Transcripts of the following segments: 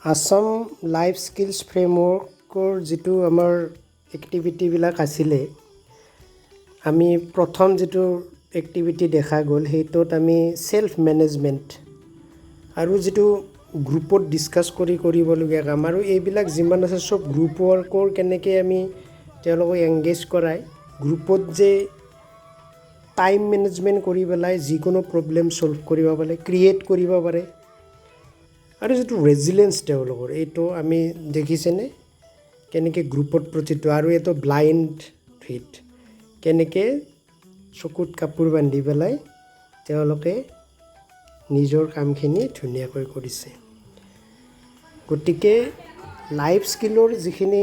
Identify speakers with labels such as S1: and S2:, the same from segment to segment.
S1: Assam life skills ফ্ৰেমৱৰ্কৰ যিটো আমাৰ এক্টিভিটিবিলাক আছিলে আমি প্ৰথম যিটো এক্টিভিটি দেখা গ'ল সেইটোত আমি সেলফ মেনেজমেণ্ট আৰু যিটো গ্ৰুপত ডিছকাছ কৰিবলগীয়া কাম আৰু এইবিলাক যিমান আছে চব গ্ৰুপ ৱৰ্কৰ কেনেকৈ আমি তেওঁলোকক এংগেজ কৰাই গ্ৰুপত যে টাইম মেনেজমেণ্ট কৰি পেলাই যিকোনো প্ৰব্লেম ছল্ভ কৰিব পাৰে ক্ৰিয়েট কৰিব পাৰে আৰু যিটো ৰেজিলেঞ্চ তেওঁলোকৰ এইটো আমি দেখিছেনে কেনেকৈ গ্ৰুপত প্ৰতিটো আৰু এইটো ব্লাইণ্ড ফিট কেনেকৈ চকুত কাপোৰ বান্ধি পেলাই তেওঁলোকে নিজৰ কামখিনি ধুনীয়াকৈ কৰিছে গতিকে লাইফ স্কিলৰ যিখিনি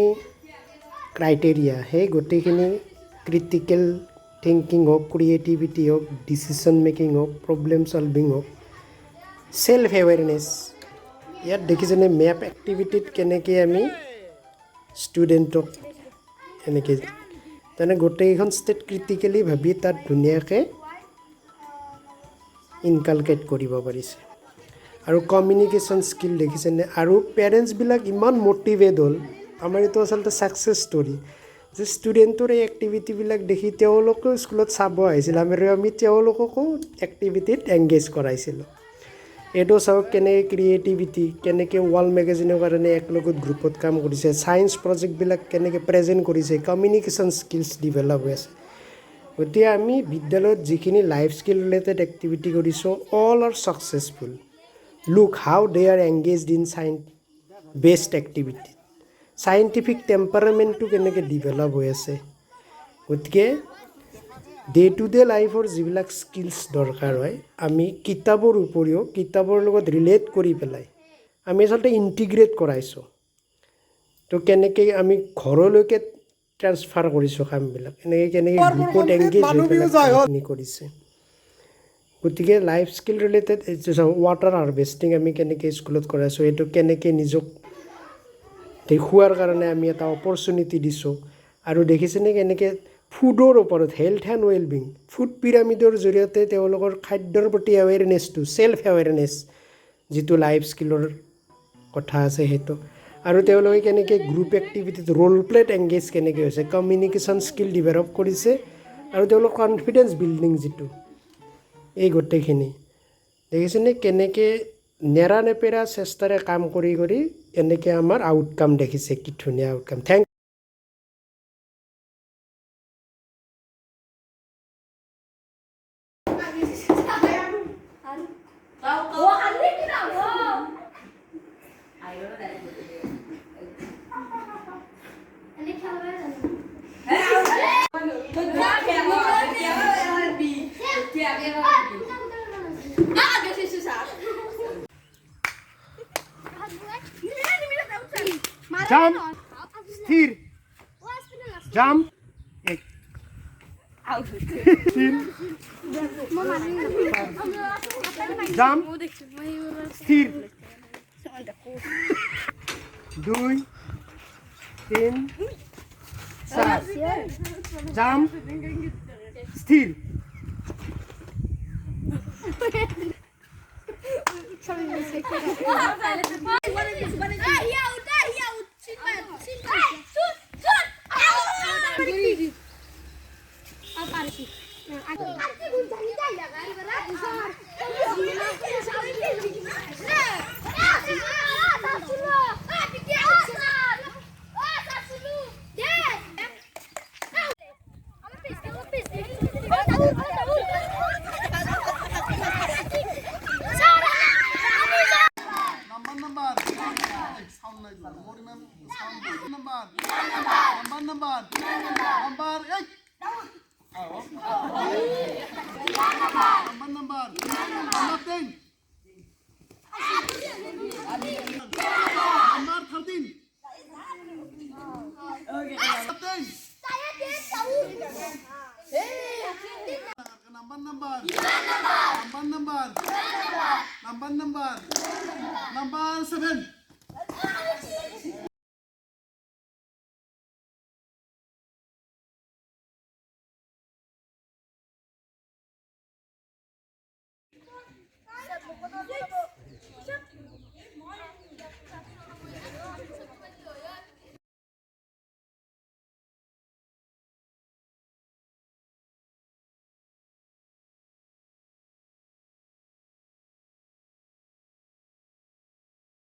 S1: ক্ৰাইটেৰিয়া সেই গোটেইখিনি ক্ৰিটিকেল থিংকিং হওক ক্ৰিয়েটিভিটি হওক ডিচিশ্যন মেকিং হওক প্ৰব্লেম ছলভিং হওক সেলফ এৱেৰনেছ ইয়াত দেখিছেনে মেপ এক্টিভিটিত কেনেকৈ আমি ষ্টুডেণ্টক এনেকৈ তেনে গোটেইখন ষ্টেট ক্ৰিটিকেলি ভাবি তাত ধুনীয়াকৈ ইনকালকেট কৰিব পাৰিছে আৰু কমিউনিকেশ্যন স্কিল দেখিছেনে আৰু পেৰেণ্টছবিলাক ইমান মটিভেট হ'ল আমাৰ এইটো আচলতে ছাকচেছ ষ্টৰী যে ষ্টুডেণ্টৰ এই এক্টিভিটিবিলাক দেখি তেওঁলোকেও স্কুলত চাব আহিছিল আমি তেওঁলোককো এক্টিভিটিত এংগেজ কৰাইছিলোঁ এইটো চাওক কেনেকৈ ক্ৰিয়েটিভিটি কেনেকৈ ৱাল মেগাজিনৰ কাৰণে একলগত গ্ৰুপত কাম কৰিছে ছায়েন্স প্ৰজেক্টবিলাক কেনেকৈ প্ৰেজেণ্ট কৰিছে কমিউনিকেশ্যন স্কিলছ ডেভেলপ হৈ আছে গতিকে আমি বিদ্যালয়ত যিখিনি লাইফ স্কিল ৰিলেটেড এক্টিভিটি কৰিছোঁ all are successful look how they are engaged in best activity scientific টেম্পাৰামেণ্টটো কেনেকৈ ডেভেলপ হৈ আছে গতিকে ডে টু ডে লাইফৰ যিবিলাক স্কিলছ দৰকাৰ হয় আমি কিতাপৰ উপৰিও কিতাপৰ লগত ৰিলেট কৰি পেলাই আমি আচলতে ইণ্টিগ্ৰেট কৰাইছোঁ তো কেনেকৈ আমি ঘৰলৈকে ট্ৰান্সফাৰ কৰিছোঁ কামবিলাক কেনেকৈ গ্ৰুপত এংগেজ হৈ পেলাই কামখিনি কৰিছে গতিকে life skill related water harvesting আমি কেনেকৈ স্কুলত কৰাইছোঁ এইটো কেনেকৈ নিজক দেখুওৱাৰ কাৰণে আমি এটা অপৰচুনিটি দিছোঁ আৰু দেখিছেনে কেনেকৈ ফুডৰ ওপৰত হেল্থ এণ্ড ৱেলবিং ফুড পিৰামিডৰ জৰিয়তে তেওঁলোকৰ খাদ্যৰ প্ৰতি এৱেৰনেছটো ছেল্ফ এৱেৰনেছ যিটো লাইফ স্কিলৰ কথা আছে সেইটো আৰু তেওঁলোকে কেনেকৈ গ্ৰুপ এক্টিভিটিত ৰ'ল প্লেত এংগেজ কেনেকৈ হৈছে কমিউনিকেশ্যন স্কিল ডেভেলপ কৰিছে আৰু তেওঁলোকৰ কনফিডেঞ্চ বিল্ডিং যিটো এই গোটেইখিনি দেখিছেনে কেনেকৈ নেৰানেপেৰা চেষ্টাৰে কাম কৰি কৰি এনেকৈ আমাৰ আউটকাম দেখিছে কি ধুনীয়া outcome thank Jump. Sthir. Jump. Ek. Sthir. Jump. Sthir. 2 3 4 Jump. Sthir.
S2: Number 10. Number 13. Captain. Number 7.